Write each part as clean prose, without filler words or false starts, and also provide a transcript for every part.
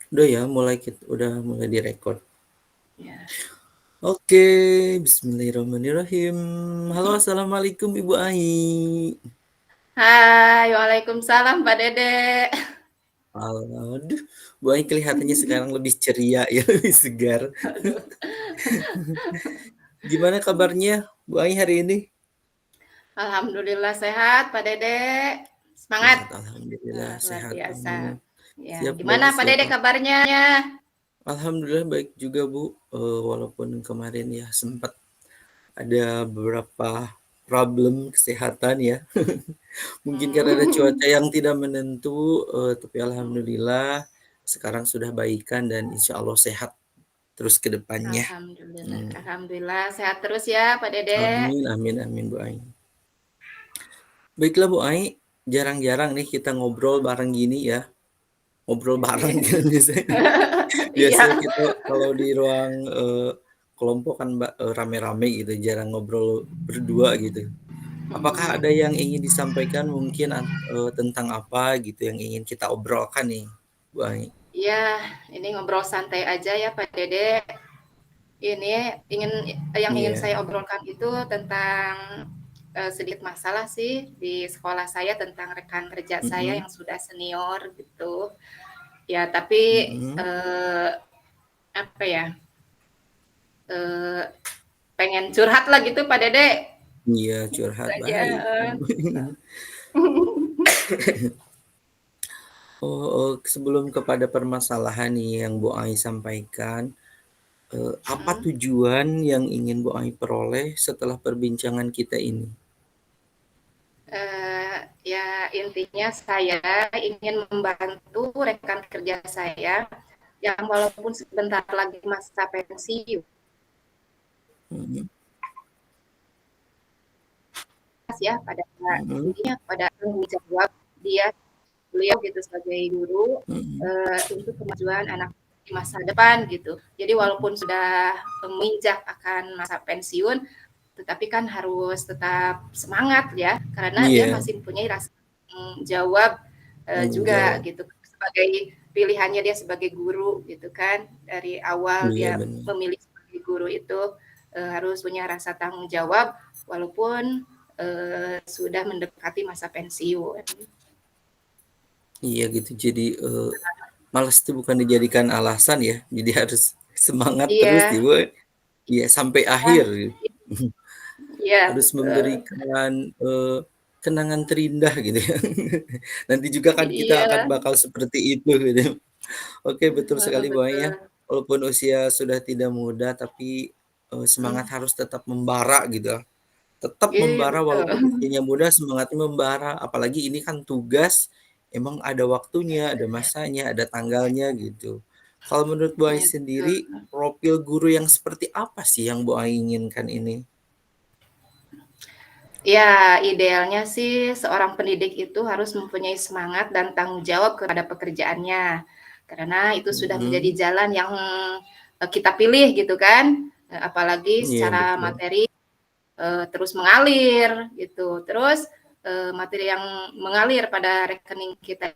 Udah ya, udah mulai direkord. Ya. Oke, bismillahirrahmanirrahim. Halo, assalamualaikum Ibu Ai. Hai, waalaikumsalam Pak Dede. Aduh, Bu Ai kelihatannya sekarang lebih ceria ya, lebih segar. Aduh. Gimana kabarnya Bu Ai hari ini? Alhamdulillah sehat Pak Dede. Semangat. Sehat, alhamdulillah Luar sehat. Amin. biasa. Ya, Siap, gimana bagus Pak ya Dede Pak. kabarnya? Alhamdulillah baik juga Bu. Walaupun kemarin ya sempat ada beberapa problem kesehatan ya. Mungkin karena ada cuaca yang tidak menentu, tapi alhamdulillah sekarang sudah baikan dan insya Allah sehat terus ke depannya. Alhamdulillah. Mmm, Alhamdulillah sehat terus ya Pak Dede. amin amin amin Bu Ai. Baiklah Bu Ai, jarang-jarang nih kita ngobrol bareng gini ya, ngobrol bareng kan biasanya. Biasanya Iya. kita kalau di ruang, kelompok kan rame-rame gitu, jarang ngobrol berdua gitu. Apakah ada yang ingin disampaikan mungkin tentang apa gitu yang ingin kita obrolkan nih, Bu Ai? Iya, ini ngobrol santai aja ya Pak Dede. Ini yang ingin Iya, saya obrolkan itu tentang sedikit masalah sih di sekolah saya tentang rekan kerja saya mhm yang sudah senior gitu. Ya, tapi mhm. apa ya? eh, Pengen curhat lah gitu Pak Dede. Iya, Itu curhat aja. baik. Oh, sebelum kepada permasalahan nih yang Bu Ai sampaikan, apa tujuan yang ingin Bu Ai peroleh setelah perbincangan kita ini? Ya intinya saya ingin membantu rekan kerja saya yang walaupun sebentar lagi masa pensiun Mhm ya pada mhm intinya pada tanggung jawab dia beliau gitu sebagai guru mhm. untuk kemajuan anak di masa depan gitu. Jadi walaupun sudah menginjak akan masa pensiun, tetapi kan harus tetap semangat ya, karena dia Iya, masih mempunyai rasa jawab tanggung juga jawab. gitu sebagai pilihannya dia sebagai guru gitu kan dari awal Iya, dia benar. memilih sebagai guru itu harus punya rasa tanggung jawab walaupun sudah mendekati masa pensiun. Iya gitu. Jadi, malas itu bukan dijadikan alasan ya, jadi harus semangat terus Iya, gitu, iya sampai akhir iya, gitu. iya Harus betul. memberikan, kenangan terindah gitu ya. Nanti juga kan kita akan Iya, bakal seperti itu gitu. Oke, betul sekali Bu Ai ya. betul. Walaupun usia sudah tidak muda tapi, semangat Mhm. harus tetap membara gitu. Tetap Iya membara betul. walaupun usianya muda semangatnya membara, apalagi ini kan tugas, emang ada waktunya, ada masanya, ada tanggalnya gitu. Kalau menurut Bu Ai Iya betul. sendiri, profil guru yang seperti apa sih yang Bu Ai inginkan ini? Ya, idealnya sih seorang pendidik itu harus mempunyai semangat dan tanggung jawab kepada pekerjaannya. Karena itu sudah menjadi Mhm, jalan yang kita pilih gitu kan. Apalagi iya secara betul. materi terus mengalir gitu. Terus materi yang mengalir pada rekening kita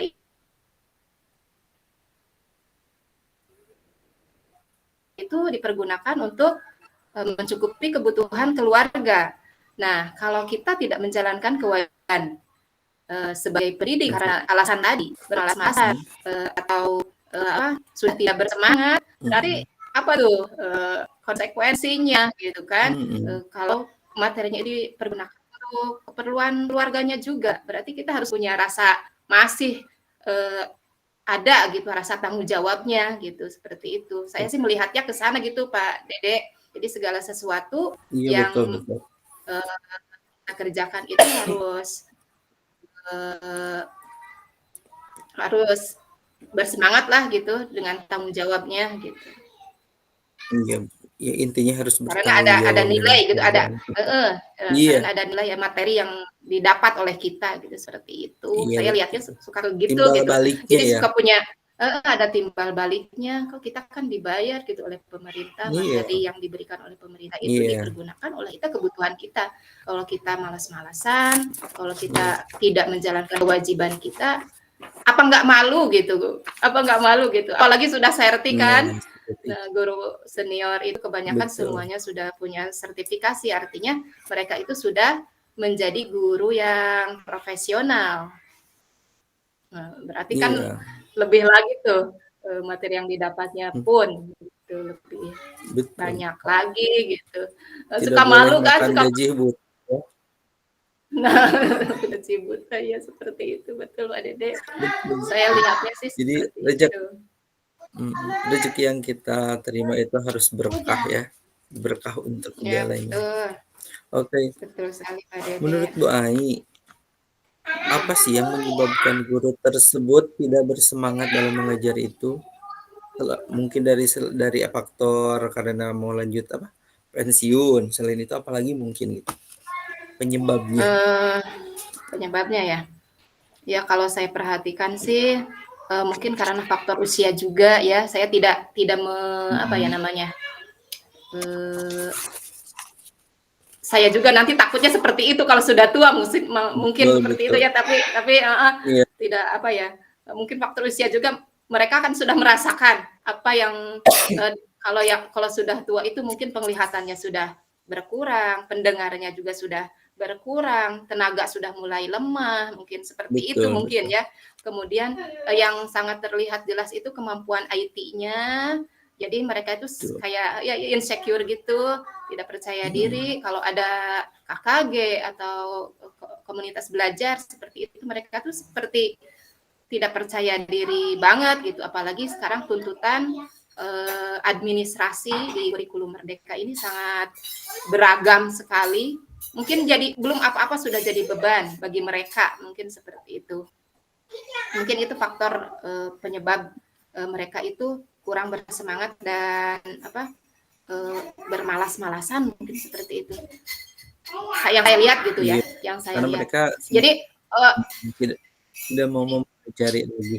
itu dipergunakan untuk mencukupi kebutuhan keluarga. Nah, kalau kita tidak menjalankan kewajiban sebagai pendidik karena alasan tadi beralasan Mhm atau sudah tidak bersemangat, mhm berarti apa tuh konsekuensinya gitu kan? mhm. Kalau materinya dipergunakan untuk keperluan keluarganya juga, berarti kita harus punya rasa masih eh, ada gitu rasa tanggung jawabnya gitu seperti itu. Saya sih melihatnya ke sana gitu Pak Dede. Jadi segala sesuatu Iya betul yang betul. eh, kita kerjakan itu harus eh, harus bersemangat lah gitu dengan tanggung jawabnya gitu. Iya, ya intinya harus Karena bertanggung ada jawab dengan nilai gitu, ada kerjaan kita. Iya karena ada nilai ya materi yang didapat oleh kita gitu seperti itu. iya Saya lihatnya betul. suka gitu Timbal gitu. baliknya Jadi ya. suka punya ada timbal baliknya. Kok kita kan dibayar gitu oleh pemerintah, Iya materi yang diberikan oleh pemerintah itu iya dipergunakan oleh kita kebutuhan kita. Kalau kita malas-malasan, kalau iya kita tidak menjalankan kewajiban kita, Apa nggak malu gitu? Apa nggak malu gitu? Apalagi sudah serti kan. Nah, seperti Nah, guru senior itu kebanyakan betul. semuanya sudah punya sertifikasi, artinya mereka itu sudah menjadi guru yang profesional. Nah, berarti kan Iya, lebih lagi tuh, materi yang didapatnya mmm, pun gitu, lebih betul. banyak lagi gitu. Tidak Suka boleh malu kan, makan suka gaji buta. nah, gaji buta ya seperti itu, betul Mbak Dede. Betul Saya betul. lihatnya sih Jadi seperti itu. rezeki yang kita terima itu harus berkah ya, berkah untuk Ya segalanya. betul, Oke, betul sekali Mbak Dede. menurut Bu Ai, apa sih yang menyebabkan guru tersebut tidak bersemangat dalam mengajar itu? Mungkin dari faktor karena mau lanjut apa, pensiun, selain itu apalagi mungkin gitu, penyebabnya? Eee, Penyebabnya ya? Ya kalau saya perhatikan sih, mungkin karena faktor usia juga ya, saya tidak tidak apa ya Mhm, namanya, eee, saya juga nanti takutnya seperti itu kalau sudah tua mungkin betul seperti itu betul. ya, tapi heeh, Iya, tidak apa ya, mungkin faktor usia juga mereka kan sudah merasakan apa yang, kalau sudah tua itu mungkin penglihatannya sudah berkurang, pendengarnya juga sudah berkurang, tenaga sudah mulai lemah, mungkin seperti itu betul mungkin betul ya. Kemudian, yang sangat terlihat jelas itu kemampuan IT-nya, jadi mereka itu betul. kayak ya insecure gitu, tidak percaya Mhm, diri, kalau ada KKG atau komunitas belajar seperti itu, mereka tuh seperti tidak percaya diri banget gitu. Apalagi sekarang tuntutan administrasi di kurikulum Merdeka ini sangat beragam sekali. Mungkin jadi belum apa-apa sudah jadi beban bagi mereka, mungkin seperti itu. Mungkin itu faktor penyebab mereka itu kurang bersemangat dan apa bermalas-malasan mungkin seperti itu. Yang saya lihat gitu ya, iya, yang saya karena lihat. mereka Jadi tidak tidak mau mempelajari lagi.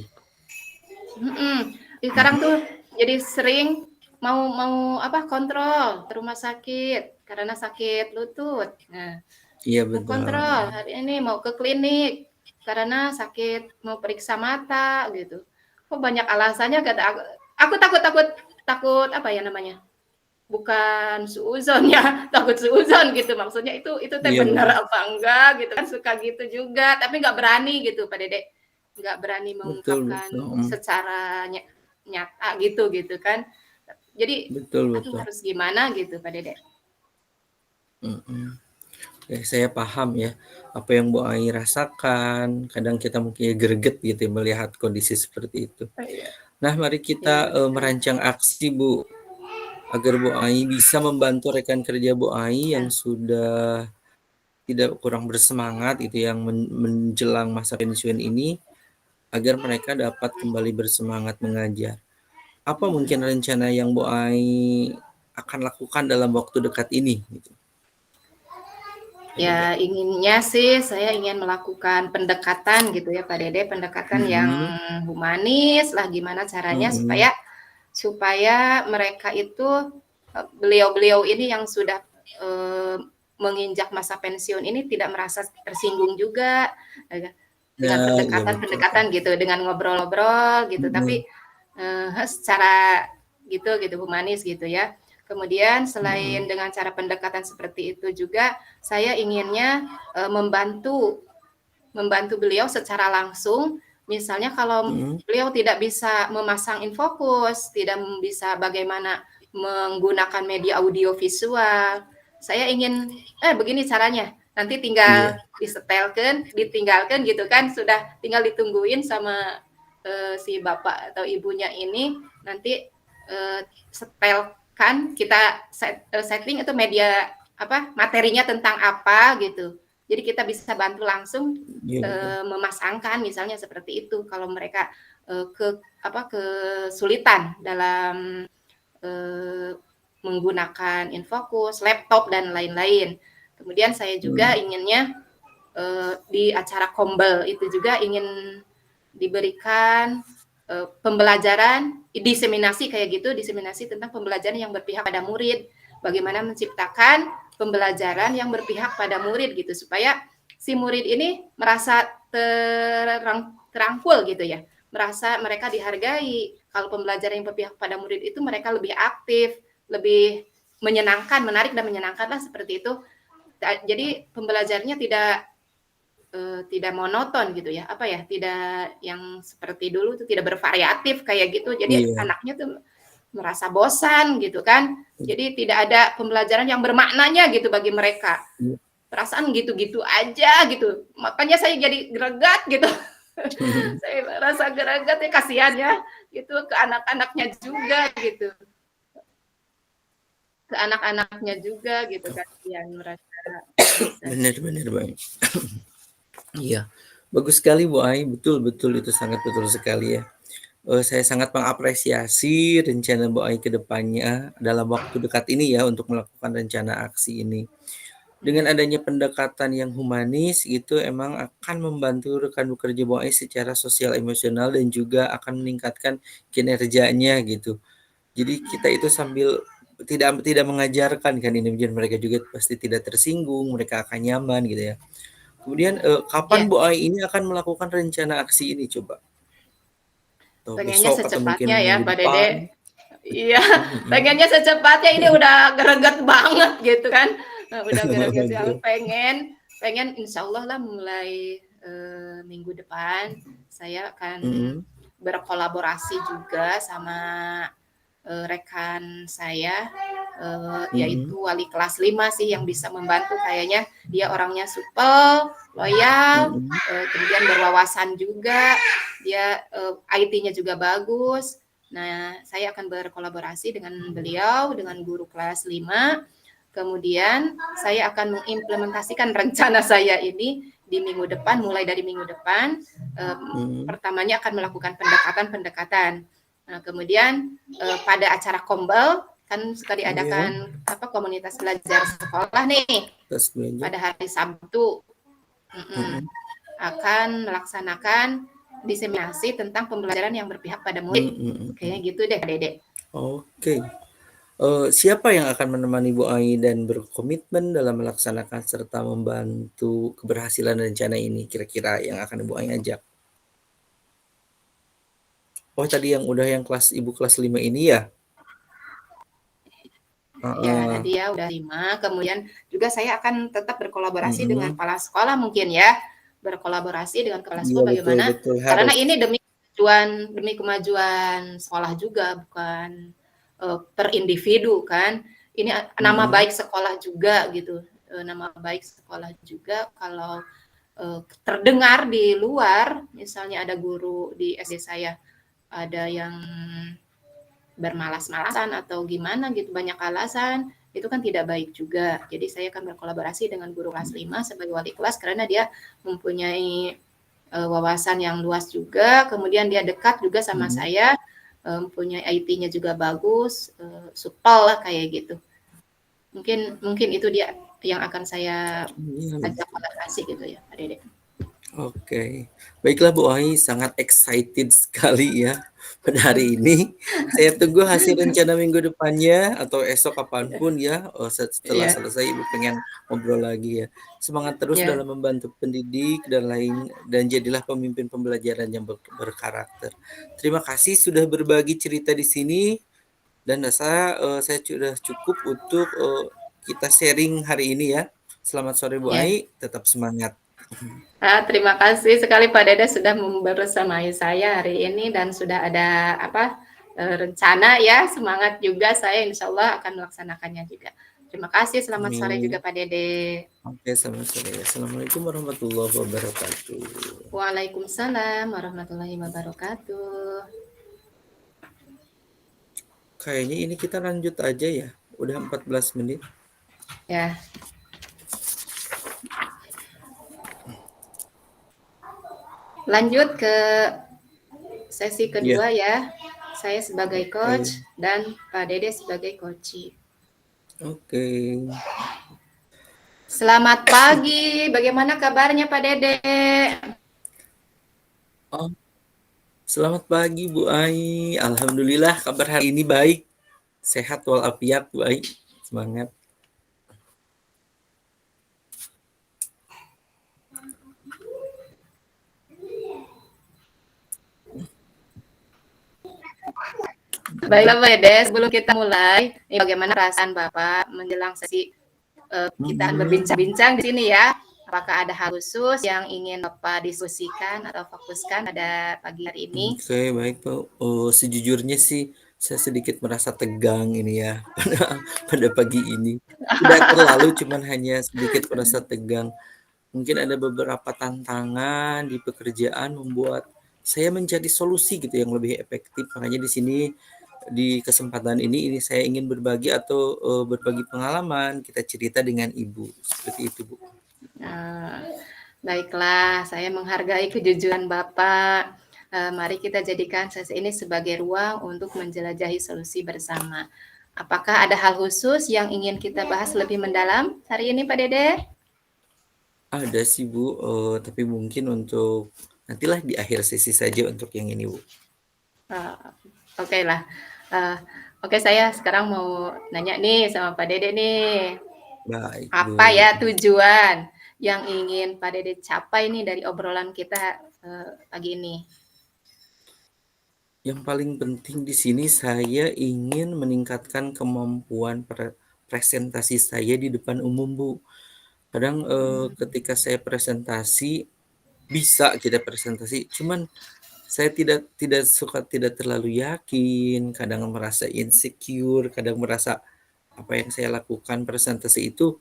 mm-mm, sekarang Mhm, tuh jadi sering mau mau apa kontrol ke rumah sakit karena sakit lutut. Nah, iya mau betul, kontrol hari ini mau ke klinik karena sakit mau periksa mata gitu. Kok banyak alasannya kata aku. Aku takut takut takut apa ya namanya? Bukan suuzon ya, takut suuzon gitu maksudnya itu teh iya benar bener, apa enggak gitu kan suka gitu juga tapi nggak berani gitu Pak Dede nggak berani betul mengungkapkan betul, secara nyata gitu gitu kan jadi betul aduh betul, harus gimana gitu Pak Dede. mhm. Oke, saya paham ya, apa yang Bu Ai rasakan, kadang kita mungkin ya greget gitu ya melihat kondisi seperti itu. Iya Nah, mari iya kita, betul merancang aksi Bu, agar Bu Ai bisa membantu rekan kerja Bu Ai yang ya sudah tidak kurang bersemangat itu yang menjelang masa pensiun ini, agar mereka dapat kembali bersemangat mengajar. Apa mungkin rencana yang Bu Ai akan lakukan dalam waktu dekat ini gitu, Kak Dede? ya inginnya sih saya ingin melakukan pendekatan gitu ya Pak Dede pendekatan yang Mhm humanis lah gimana caranya mhm. supaya supaya mereka itu beliau-beliau ini yang sudah menginjak masa pensiun ini tidak merasa tersinggung juga dengan Nah, iya betul tuh. pendekatan-pendekatan gitu, dengan ngobrol-ngobrol gitu, Mhm tapi secara gitu gitu humanis gitu ya. Kemudian selain mhm dengan cara pendekatan seperti itu juga saya inginnya membantu membantu beliau secara langsung. Misalnya kalau mhm. beliau tidak bisa memasang infokus, tidak bisa bagaimana menggunakan media audio visual, saya ingin, begini caranya, nanti tinggal Iya disetelkan, ditinggalkan gitu kan, sudah tinggal ditungguin sama si bapak atau ibunya ini, nanti setelkan, kita setting itu media apa materinya tentang apa gitu. Jadi kita bisa bantu langsung iya betul. memasangkan misalnya seperti itu kalau mereka kesulitan dalam eh, menggunakan infokus, laptop dan lain-lain. Kemudian saya juga Mhm. inginnya di acara Kombel itu juga ingin diberikan pembelajaran diseminasi kayak gitu, diseminasi tentang pembelajaran yang berpihak pada murid, bagaimana menciptakan pembelajaran yang berpihak pada murid gitu supaya si murid ini merasa terangkul gitu ya, merasa mereka dihargai. Kalau pembelajaran yang berpihak pada murid itu mereka lebih aktif, lebih menyenangkan, menarik dan menyenangkan lah seperti itu. Jadi pembelajarannya tidak monoton gitu ya, apa ya, tidak yang seperti dulu tuh tidak bervariatif kayak gitu. Jadi Iya. anaknya tuh merasa bosan gitu kan. Jadi tidak ada pembelajaran yang bermaknanya gitu bagi mereka. Iya. Perasaan gitu-gitu aja gitu. Makanya saya jadi greget gitu. Saya merasa greget ya, kasihan ya gitu ke anak-anaknya juga gitu. Ke anak-anaknya juga gitu, kasihan merasa bosan. Benar benar, Bang. Iya, bagus sekali Bu Ai, betul betul, itu sangat betul sekali ya. Saya sangat mengapresiasi rencana Bu Ai ke depannya dalam waktu dekat ini ya untuk melakukan rencana aksi ini. Dengan adanya pendekatan yang humanis gitu emang akan membantu rekan bekerja Bu Ai secara sosial emosional dan juga akan meningkatkan kinerjanya gitu. Jadi kita itu sambil tidak tidak mengajarkan kan ini biar mereka juga pasti tidak tersinggung, mereka akan nyaman gitu ya. Kemudian, kapan Ya, Bu Ai ini akan melakukan rencana aksi ini coba? Atau pengennya besok atau mungkin secepatnya ya minggu Pak Dede. depan? Iya, Mhm. pengennya secepatnya, ini udah greget banget gitu kan. Udah greget banget, Betul. pengen pengen insyaallah lah mulai, minggu depan saya akan Mhm, berkolaborasi juga sama, rekan saya, mhm, yaitu wali kelas 5 sih yang bisa membantu kayaknya. Dia orangnya supel, loyal, mhm, kemudian berwawasan juga, dia, IT-nya juga bagus. Nah, saya akan berkolaborasi dengan beliau, dengan guru kelas 5. Kemudian saya akan mengimplementasikan rencana saya ini di minggu depan, mulai dari minggu depan. mhm. Pertamanya akan melakukan pendekatan-pendekatan. Nah, kemudian pada acara Kombel kan suka Iya, diadakan apa komunitas belajar sekolah nih tes belajar. pada hari Sabtu. Mhm, Akan melaksanakan diseminasi tentang pembelajaran yang berpihak pada murid. mhm, Kayaknya mhm. gitu deh, Dede. Oke. Siapa yang akan menemani Bu Ai dan berkomitmen dalam melaksanakan serta membantu keberhasilan rencana ini kira-kira yang akan Bu Ai ajak? Oh tadi yang udah yang kelas Ibu kelas 5 ini ya? Ya, Heeh, dia udah 5. Kemudian juga saya akan tetap berkolaborasi dengan mhm. kepala sekolah mungkin ya. Berkolaborasi dengan kepala Iya sekolah betul bagaimana? betul, Karena harus. ini demi kemajuan sekolah juga, bukan per individu kan. Ini nama Mhm, baik sekolah juga gitu. Nama baik sekolah juga kalau terdengar di luar, misalnya ada guru di SD saya ada yang bermalas-malasan atau gimana gitu, banyak alasan, itu kan tidak baik juga. Jadi saya akan berkolaborasi dengan guru kelas 5 sebagai wali kelas karena dia mempunyai wawasan yang luas juga, kemudian dia dekat juga sama mhm. saya, mempunyai IT-nya juga bagus, supel lah kayak gitu. Mungkin mungkin itu dia yang akan saya Iya. ajak kolaborasi gitu ya, Pak Dede. Oke, baiklah Bu Ai, sangat excited sekali ya pada hari ini. Saya tunggu hasil rencana minggu depannya atau esok kapanpun ya, setelah Iya, selesai Ibu pengen ngobrol lagi ya. Semangat terus iya, dalam membantu pendidik dan lain dan jadilah pemimpin pembelajaran yang berkarakter. Terima kasih sudah berbagi cerita di sini dan saya sudah cukup untuk, kita sharing hari ini ya. Selamat sore Bu iya. Ai, tetap semangat. Terima kasih sekali Pak Dede sudah membersamai saya hari ini dan sudah ada apa rencana ya, semangat juga saya insya Allah akan melaksanakannya juga. Terima kasih, selamat sore juga Amin. Pak Dede. Oke, selamat sore. Assalamualaikum warahmatullahi wabarakatuh. Waalaikumsalam warahmatullahi wabarakatuh. Kayaknya ini kita lanjut aja ya. Udah 14 menit. Ya, lanjut ke sesi Iya, kedua ya. Saya sebagai oke. coach dan Pak Dede sebagai coach. Oke. Selamat pagi, bagaimana kabarnya Pak Dede? Oh, selamat pagi Bu Ai. Alhamdulillah kabar hari ini baik. Sehat walafiat Bu Ai. Semangat. Baiklah Pak Dede, sebelum kita mulai, ini bagaimana perasaan Bapak menjelang sesi kita Mhm. berbincang-bincang di sini ya? Apakah ada hal khusus yang ingin Bapak diskusikan atau fokuskan pada pagi hari ini? Oke, baik, Pak. Sejujurnya sih saya sedikit merasa tegang ini ya, pada pagi ini. Tidak terlalu, cuman hanya sedikit merasa tegang. Mungkin ada beberapa tantangan di pekerjaan membuat saya mencari solusi gitu yang lebih efektif. Makanya di sini, di kesempatan ini saya ingin berbagi atau, berbagi pengalaman, kita cerita dengan Ibu, seperti itu, Bu. Nah, baiklah, saya menghargai kejujuran Bapak. Mari kita jadikan sesi ini sebagai ruang untuk menjelajahi solusi bersama. Apakah ada hal khusus yang ingin kita bahas lebih mendalam hari ini, Pak Dede? Ada sih, Bu, tapi mungkin untuk nantilah di akhir sesi saja untuk yang ini, Bu. Uh, Oke lah. Uh, Oke, saya sekarang mau nanya nih sama Pak Dede nih. Baik, Apa Bu. ya tujuan yang ingin Pak Dede capai nih dari obrolan kita pagi ini? Yang paling penting di sini saya ingin meningkatkan kemampuan presentasi saya di depan umum, Bu. Kadang, ketika saya presentasi, bisa kita presentasi, cuman saya tidak suka, tidak terlalu yakin, kadang merasa insecure, kadang merasa apa yang saya lakukan presentasi itu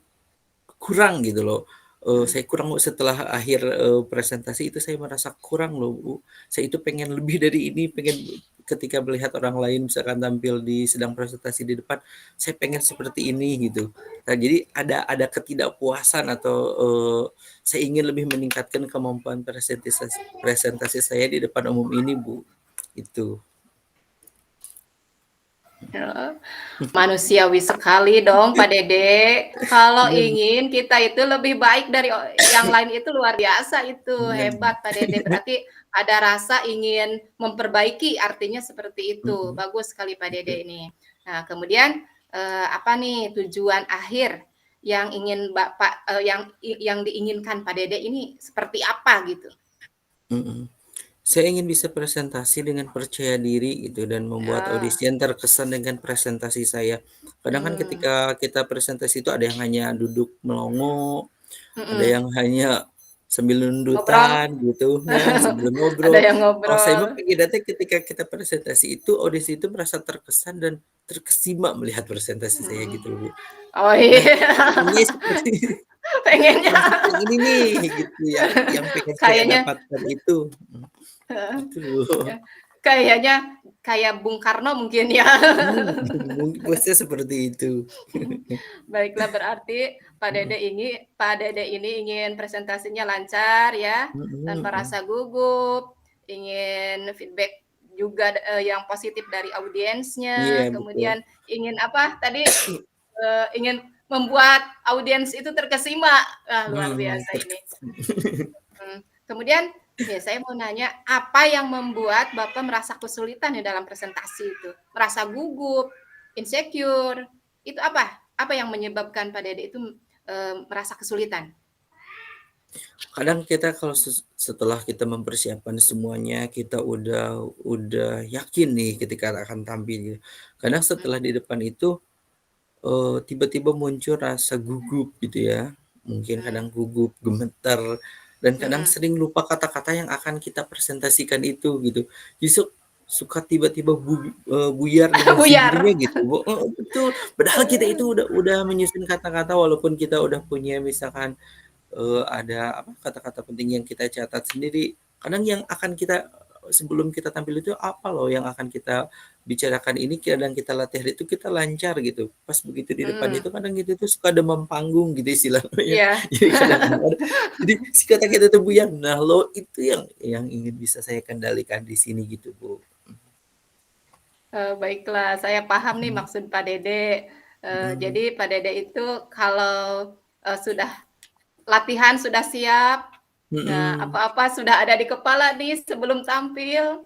kurang gitu loh, Hmm. saya kurang setelah akhir, presentasi itu saya merasa kurang loh, Bu. Saya itu pengen lebih dari ini, pengen ketika melihat orang lain misalkan tampil di sedang presentasi di depan, saya pengen seperti ini gitu. Nah, jadi ada ketidakpuasan atau, saya ingin lebih meningkatkan kemampuan presentasi saya di depan umum ini, Bu, itu. Ya, manusiawi sekali dong Pak Dede. Kalau Iya, Bu, ingin kita itu lebih baik dari yang lain itu luar biasa itu, iya, Bu. hebat Pak Dede. Berarti ada rasa ingin memperbaiki, artinya seperti itu. Mhm, Bagus sekali Pak betul, Dede ini. Nah, kemudian apa nih tujuan akhir yang ingin Bapak yang diinginkan Pak Dede ini seperti apa gitu? mhm. Saya ingin bisa presentasi dengan percaya diri gitu dan membuat Ya, audisi yang terkesan dengan presentasi saya. Kadang kan hmm, ketika kita presentasi itu ada yang hanya duduk melongo, ada mm-mm. yang hanya sambil Ngobrol, nundutan gitu, nah sambil ada ngobrol. yang Kalau saya ngobrol. mah pengennya ketika kita presentasi itu, audisi itu merasa terkesan dan terkesima melihat presentasi saya Mm-mm. gitu loh, Bu. Oh Nah, iya, pengennya seperti pengennya konsep yang ini nih gitu yang pengen saya kayaknya dapatkan itu, gitu loh. ya, kayaknya kayak Bung Karno mungkin ya. Mungkin bosnya seperti itu. Baiklah berarti Mhm, Pak Dede ini ingin presentasinya lancar ya, mhm, tanpa mhm. rasa gugup, ingin feedback juga yang positif dari Iya audiensnya, betul. kemudian ingin apa tadi ingin membuat audiens itu terkesima. Ah, luar biasa ini. Kemudian nih saya mau nanya, apa yang membuat Bapak merasa kesulitan ya dalam presentasi itu? Merasa gugup, insecure, itu apa? Apa yang menyebabkan Pak Dede itu, merasa kesulitan? Kadang kita kalau setelah kita mempersiapkan semuanya, kita udah yakin nih ketika akan tampil gitu. Kadang Mhm, setelah di depan itu, tiba-tiba muncul rasa gugup gitu ya, mungkin mmm, kadang gugup, gemeter, dan kadang mhm. sering lupa kata-kata yang akan kita presentasikan itu gitu. Justru suka tiba-tiba buyar dengan sendirinya Buyar. gitu, betul. Padahal kita itu udah menyusun kata-kata walaupun kita udah punya misalkan, ada apa, kata-kata penting yang kita catat sendiri. Kadang yang akan kita sebelum kita tampil itu apa loh yang akan kita bicarakan ini, kadang kita latihan itu kita lancar gitu. Pas begitu di depan Mhm, itu kadang kita tuh suka demam panggung gitu istilahnya ya. iya. Jadi kadang-kadang jadi si kata kita tuh buyar. Nah lo itu yang ingin bisa saya kendalikan di sini gitu, Bu. Baiklah, saya paham nih Mhm, maksud Pak Dede. mhm, Jadi Pak Dede itu kalau, sudah latihan sudah siap, nah mhm, apa-apa sudah ada di kepala nih sebelum tampil,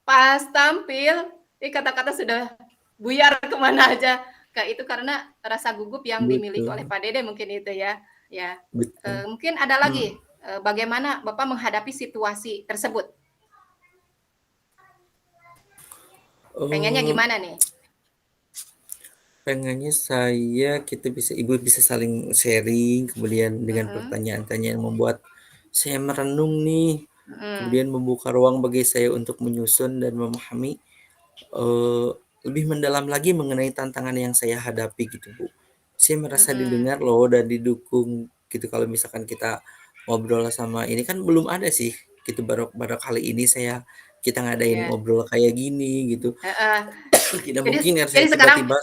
pas tampil, kata-kata sudah buyar kemana aja. Kak, itu karena rasa gugup yang dimiliki oleh betul, Pak Dede mungkin itu ya? Ya, betul. mungkin ada Mhm. lagi, bagaimana Bapak menghadapi situasi tersebut? Pengennya Eee, gimana nih? pengennya kita ibu bisa saling sharing, kemudian dengan Mhm, pertanyaan-tanyaan yang membuat saya merenung nih, mhm, kemudian membuka ruang bagi saya untuk menyusun dan memahami, eee, lebih mendalam lagi mengenai tantangan yang saya hadapi gitu, Bu. Saya merasa mhm. didengar loh dan didukung gitu kalau misalkan kita ngobrol sama ini kan belum ada sih gitu baru baru kali ini kita ngadain Iya, ngobrol kayak gini gitu. heeh. Tidak Jadi mungkin kan saya jadi sekarang tiba-tiba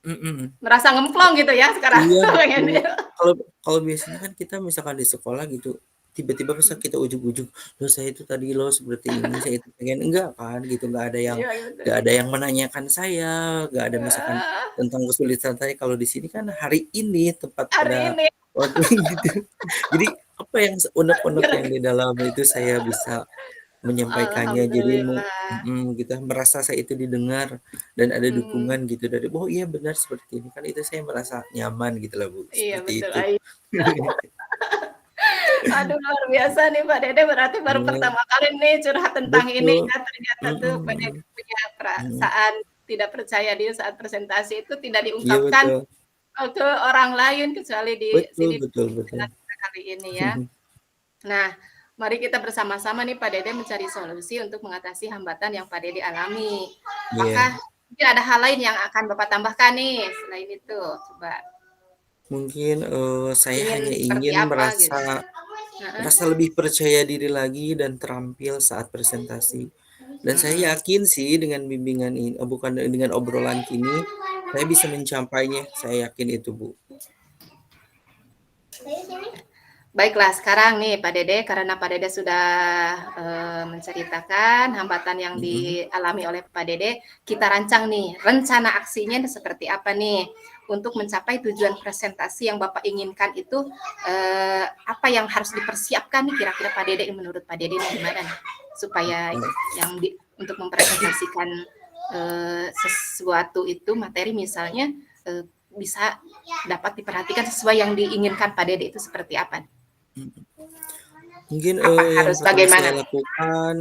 mhm. merasa ngemplong gitu ya sekarang Iya betul. pengennya. Kalau kalau biasanya kan kita misalkan di sekolah gitu, tiba-tiba masa kita ujug-ujug, "Loh saya itu tadi loh seperti ini, saya itu pengen" enggak kan gitu, Iya, betul. nggak ada yang menanyakan saya, nggak ada misalkan Heeh, tentang kesulitan saya. Kalau di sini kan hari ini tepat hari pada ini waktu gitu. Jadi apa yang unek-unek yang gara di dalam itu saya bisa menyampaikannya, jadi alhamdulillah. kita merasa saya itu didengar dan ada Mhm, dukungan gitu dari, "Oh iya benar seperti ini," kan itu saya merasa nyaman gitu loh Bu, iya seperti betul, itu. aduh luar biasa nih Pak Dede berarti baru Iya, pertama kali nih curhat tentang ini betul, ya ternyata tuh Pak Dede mhm punya mhm, perasaan tidak percaya diri saat presentasi itu tidak iya diungkapkan betul, ke orang lain kecuali di betul sini betul betul. dengan kita kali ini ya. Nah, mari kita bersama-sama nih Pak Dede mencari solusi untuk mengatasi hambatan yang Pak Dede alami. Apakah Iya, mungkin ada hal lain yang akan Bapak tambahkan nih selain itu? Coba mungkin, saya ingin hanya seperti ingin apa gitu? Heeh, merasa lebih percaya diri lagi dan terampil saat presentasi. Dan saya mhm. yakin sih dengan bimbingan ini bukan dengan obrolan kini, saya bisa mencapainya, saya yakin itu, Bu. Baiklah, sekarang nih Pak Dede, karena Pak Dede sudah, menceritakan hambatan yang Mhm, dialami oleh Pak Dede, kita rancang nih, rencana aksinya seperti apa nih, untuk mencapai tujuan presentasi yang Bapak inginkan itu, apa yang harus dipersiapkan nih kira-kira Pak Dede, menurut Pak Dede nih gimana nih? Supaya oke. yang untuk mempresentasikan, sesuatu itu, materi misalnya, bisa dapat diperhatikan sesuai yang diinginkan Pak Dede itu seperti apa? Mhm. Mungkin, Apa yang harus pertama saya bagaimana? lakukan,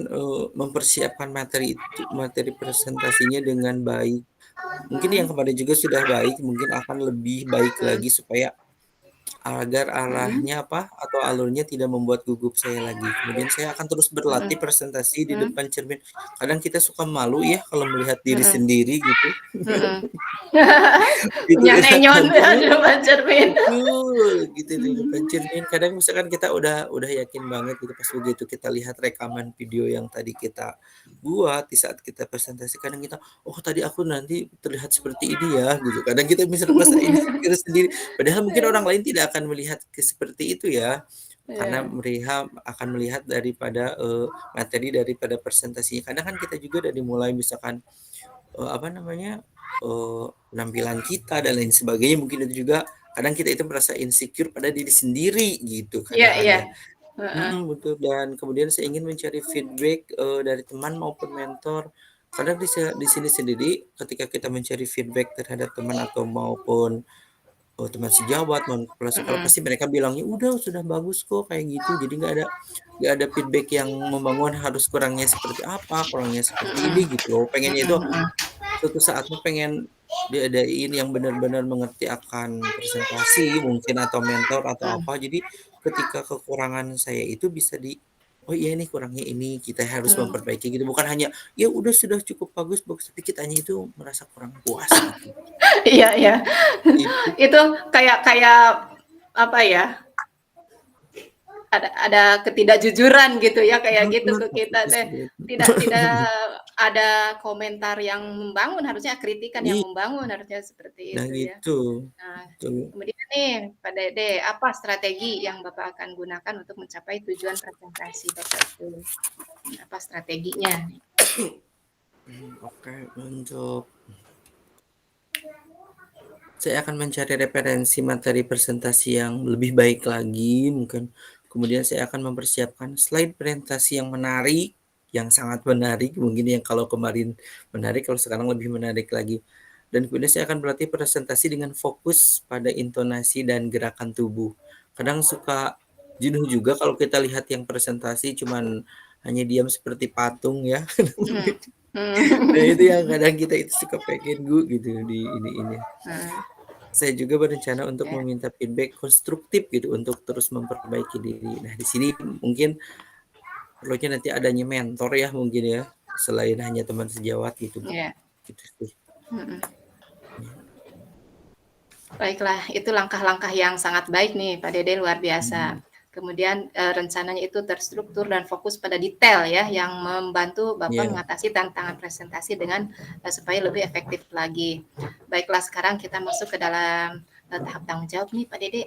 mempersiapkan materi presentasinya dengan baik. Mungkin yang Mhm, kemarin juga sudah baik, mungkin akan lebih baik mhm, lagi supaya agar mhm, arahnya atau alurnya tidak membuat gugup saya lagi. Kemudian saya akan terus berlatih mhm, presentasi di mhm, depan cermin. Kadang kita suka malu ya kalau melihat diri mhm, sendiri gitu. mhm. Itu Punya ya nenyon kan ya tuh di depan cermin. betul, gitu di depan Mhm, cermin. Kadang misalkan kita udah yakin banget gitu, pas begitu kita lihat rekaman video yang tadi kita buat di saat kita presentasi, kadang kita, "Oh tadi aku nanti terlihat seperti ini ya," gitu. Kadang kita bisa merasa insecure sendiri, padahal mungkin orang lain tidak akan melihat seperti itu ya, karena iya, akan melihat daripada, materi daripada presentasinya. Kadang kan kita juga dari mulai misalkan apa namanya, penampilan kita dan lain sebagainya, mungkin itu juga kadang kita itu merasa insecure pada diri sendiri gitu iya, kadang iya, ada. heeh, Mhm, betul dan kemudian saya ingin mencari feedback, dari teman maupun mentor. Kadang di sini sendiri ketika kita mencari feedback terhadap teman atau maupun, teman sejawat, maupun kepala sekolah mhm, pasti mereka bilangnya, "Udah sudah bagus kok," kayak gitu. Jadi nggak ada feedback yang membangun harus kurangnya seperti apa, kurangnya seperti ini mhm, gitu loh. Pengennya itu mhm, mhm, suatu saat tuh pengen diadain yang benar-benar mengerti akan presentasi mungkin atau mentor atau mhm, apa. Jadi ketika kekurangan saya itu bisa "Oh iya ini kurangnya ini, kita harus mhm. memperbaiki," gitu. Bukan hanya, "Ya udah sudah cukup bagus bagus," tapi kitanya itu merasa kurang puas gitu. Iya, iya. Itu Itu kayak kayak apa ya, ada ketidakjujuran gitu ya, kayak gitu bener ke kita maksudnya teh. seperti itu. Tidak ada komentar yang membangun, harusnya kritikan yang Iya, membangun, harusnya seperti nah itu ya. gitu, Nah, betul. kemudian nih Pak Dede, apa strategi yang Bapak akan gunakan untuk mencapai tujuan presentasi Bapak itu? Apa strateginya? Oke untuk saya akan mencari referensi materi presentasi yang lebih baik lagi mungkin, kemudian saya akan mempersiapkan slide presentasi yang menarik, yang sangat menarik mungkin yang kalau kemarin menarik, kalau sekarang lebih menarik lagi. Dan kemudian saya akan berlatih presentasi dengan fokus pada intonasi dan gerakan tubuh. Kadang suka jenuh juga kalau kita lihat yang presentasi cuman hanya diam seperti patung ya. Mhm, Nah itu Mmm. yang kadang kita itu suka pengen Bu, gitu di ini. Heeh. Saya juga berencana untuk Ya. meminta feedback konstruktif gitu, untuk terus memperbaiki diri. Nah di sini mungkin perlunya nanti adanya mentor ya mungkin ya, selain hanya teman sejawat gitu Bu, Iya. gitu sih. Mhm. Iya. Baiklah, itu langkah-langkah yang sangat baik nih Pak Dede, luar biasa. Mhm. Kemudian, rencananya itu terstruktur dan fokus pada detail ya, yang membantu Bapak Iya. mengatasi tantangan presentasi dengan, supaya lebih efektif lagi. Baiklah, sekarang kita masuk ke dalam, tahap tanggung jawab nih Pak Dede.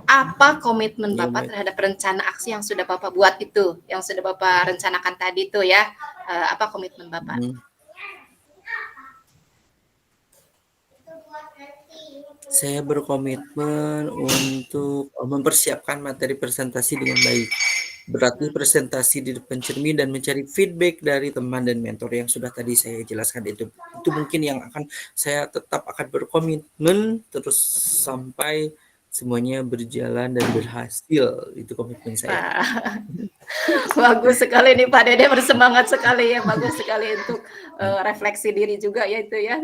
Apa komitmen Iya Bapak baik. terhadap rencana aksi yang sudah Bapak buat itu, yang sudah Bapak rencanakan tadi tuh ya, apa komitmen Bapak? Mhm. Saya berkomitmen untuk, mempersiapkan materi presentasi dengan baik. Berarti Mmm. presentasi di depan cermin dan mencari feedback dari teman dan mentor yang sudah tadi saya jelaskan itu. Itu mungkin yang akan saya tetap akan berkomitmen terus sampai semuanya berjalan dan berhasil, itu komitmen saya. Wah, bagus sekali nih Pak Dede, bersemangat sekali ya, bagus sekali untuk, refleksi diri juga ya itu ya,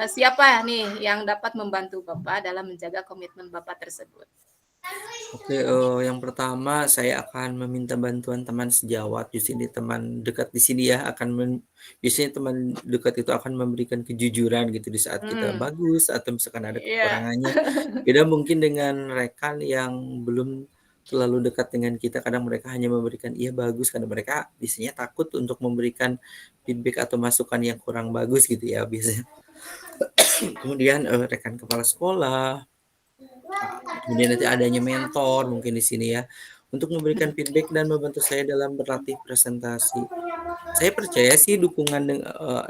siapa nih yang dapat membantu Bapak dalam menjaga komitmen Bapak tersebut? Oke, yang pertama saya akan meminta bantuan teman sejawat, di sini teman dekat di sini ya, biasanya teman dekat itu akan memberikan kejujuran gitu di saat kita Mhm. bagus atau misalkan ada Iya. kekurangannya. Beda mungkin dengan rekan yang belum terlalu dekat dengan kita, kadang mereka hanya memberikan, "Iya bagus," karena mereka biasanya takut untuk memberikan feedback atau masukan yang kurang bagus gitu ya biasanya. Kemudian, rekan kepala sekolah, kemudian nanti adanya mentor mungkin di sini ya, untuk memberikan Mhm. feedback dan membantu saya dalam berlatih presentasi. Saya percaya sih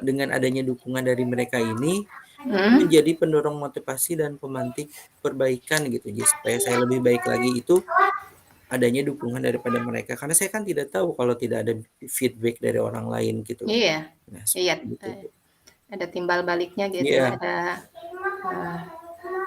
dengan adanya dukungan dari mereka ini, Mhm. menjadi pendorong motivasi dan pemantik perbaikan gitu. Jadi supaya saya lebih baik lagi itu adanya dukungan daripada mereka, karena saya kan tidak tahu kalau tidak ada feedback dari orang lain gitu. Iya. Nah Iya, seperti itu, Bu. ada timbal baliknya gitu ya, Iya eee,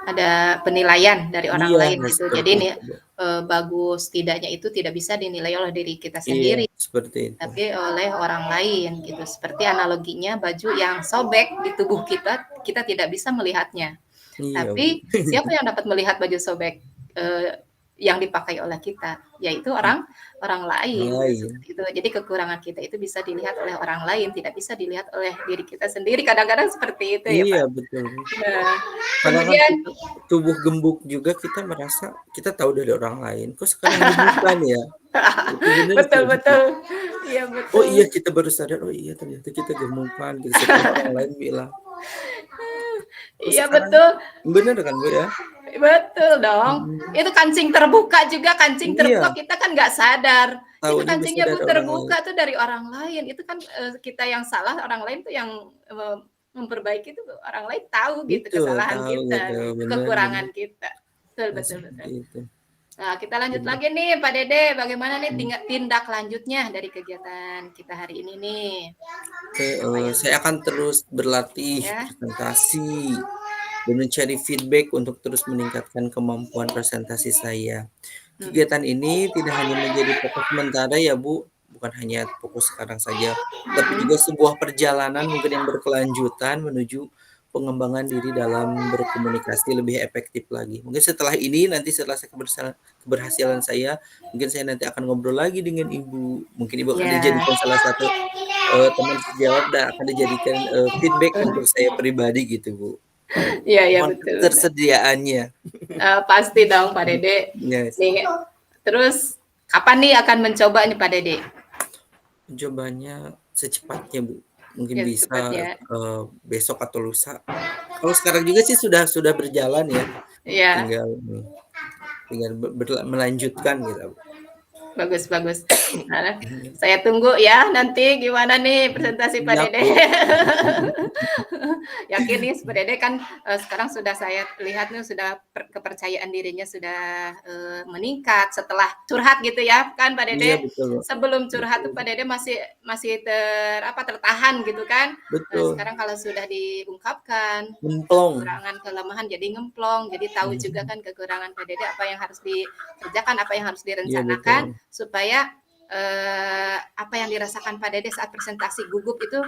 ada penilaian dari orang iya, lain nah gitu. Jadi seperti nih, itu, Bu. bagus tidaknya itu tidak bisa dinilai oleh diri kita Iya, sendiri, seperti itu. tapi oleh orang lain gitu. Seperti analoginya baju yang sobek di tubuh kita, kita tidak bisa melihatnya. Iya, Bu. Tapi siapa yang dapat melihat baju sobek, yang dipakai oleh kita? Yaitu orang orang Orang lain, lain. seperti itu. Jadi kekurangan kita itu bisa dilihat oleh orang lain, tidak bisa dilihat oleh diri kita sendiri, kadang-kadang seperti itu ya, Iya, Pak. betul. Nah, Kadang kan kemudian kita tubuh gembuk juga kita merasa kita tahu dari orang lain, kok sekarang gemukan ya? Itu bener sih betul itu. betul. Iya, Oh iya betul. kita baru sadar, oh iya ternyata kita gemukan gitu, setelah orang lain bilang, "Kok Iya, sekarang" betul. bener kan, Bu, ya? Betul dong. Mhm. Itu kancing terbuka juga, kancing terbuka Iya, kita kan nggak sadar. Itu taunya bisa kancingnya dari Bu orang lain. terbuka tuh dari orang lain. Itu kan, kita yang salah, orang lain tuh yang, memperbaiki itu orang lain tahu gitu Betul, kesalahan tahu gitu, kita, itu bener bener. kekurangan kita. Betul Nah betul seperti betul. itu, Nah, kita lanjut bener. lagi nih Pak Dede, bagaimana nih Mhm. tindak lanjutnya dari kegiatan kita hari ini nih? Oke, Apa yang saya akan terus berlatih ya? presentasi dan mencari feedback untuk terus meningkatkan kemampuan presentasi saya. Mhm. Kegiatan ini tidak hanya menjadi fokus sementara ya, Bu, bukan hanya fokus sekarang saja, tapi juga Mhm. sebuah perjalanan mungkin yang berkelanjutan menuju pengembangan diri dalam berkomunikasi lebih efektif lagi. Mungkin setelah ini nanti setelah keberhasilan saya, mungkin saya nanti akan ngobrol lagi dengan Ibu, mungkin Ibu akan Ya. dijadikan salah satu, teman sejawat dan akan dijadikan, feedback untuk saya pribadi gitu, Bu. Iya iya, Mohon betul betul. ketersediaannya. Pasti dong Pak Dede. Yes. Nih, terus kapan nih akan mencoba nih Pak Dede? Mencobanya secepatnya, Bu. Mungkin Ya bisa, secepatnya. besok atau lusa. Kalau sekarang juga sih sudah berjalan ya, Iya, tinggal ini, tinggal melanjutkan gitu. bagus bagus. Nah, Mhm, saya tunggu ya nanti gimana nih mhm, presentasi Pak siap, Dede. Bu. Yakin nih Pak Dede kan, sekarang sudah saya lihat nih sudah kepercayaan dirinya sudah, meningkat setelah curhat gitu ya kan Pak Iya Dede. betul, Bu. Sebelum curhat Betul tuh Pak Dede masih masih tertahan gitu kan. Nah betul, sekarang kalau sudah diungkapkan, nyemplung. kekurangan, kelemahan jadi ngemplong, jadi tahu juga Mhm, kan kekurangan Pak Dede apa yang harus dikerjakan, apa yang harus iya direncanakan betul. supaya, apa yang dirasakan Pak Dede saat presentasi gugup itu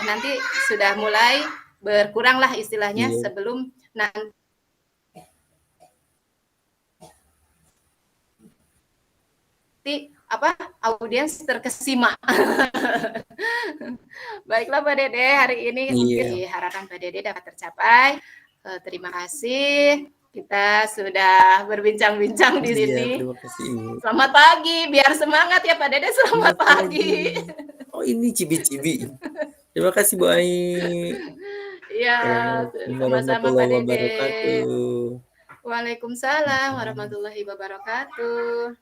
nanti sudah mulai berkuranglah istilahnya Iya. sebelum nanti audiens terkesima. Baiklah Pak Dede, hari ini Iya. harapan Pak Dede dapat tercapai. Terima kasih. Kita sudah berbincang-bincang di Iya, sini. terima kasih Ibu. Selamat pagi, biar semangat ya Pak Dede, selamat Selamat pagi. Oh ini cibi-cibi. Terima kasih Bu Ai. Iya, Assalamualaikum sama-sama Pak warahmatullahi Dede. wabarakatuh. Waalaikumsalam warahmatullahi wabarakatuh.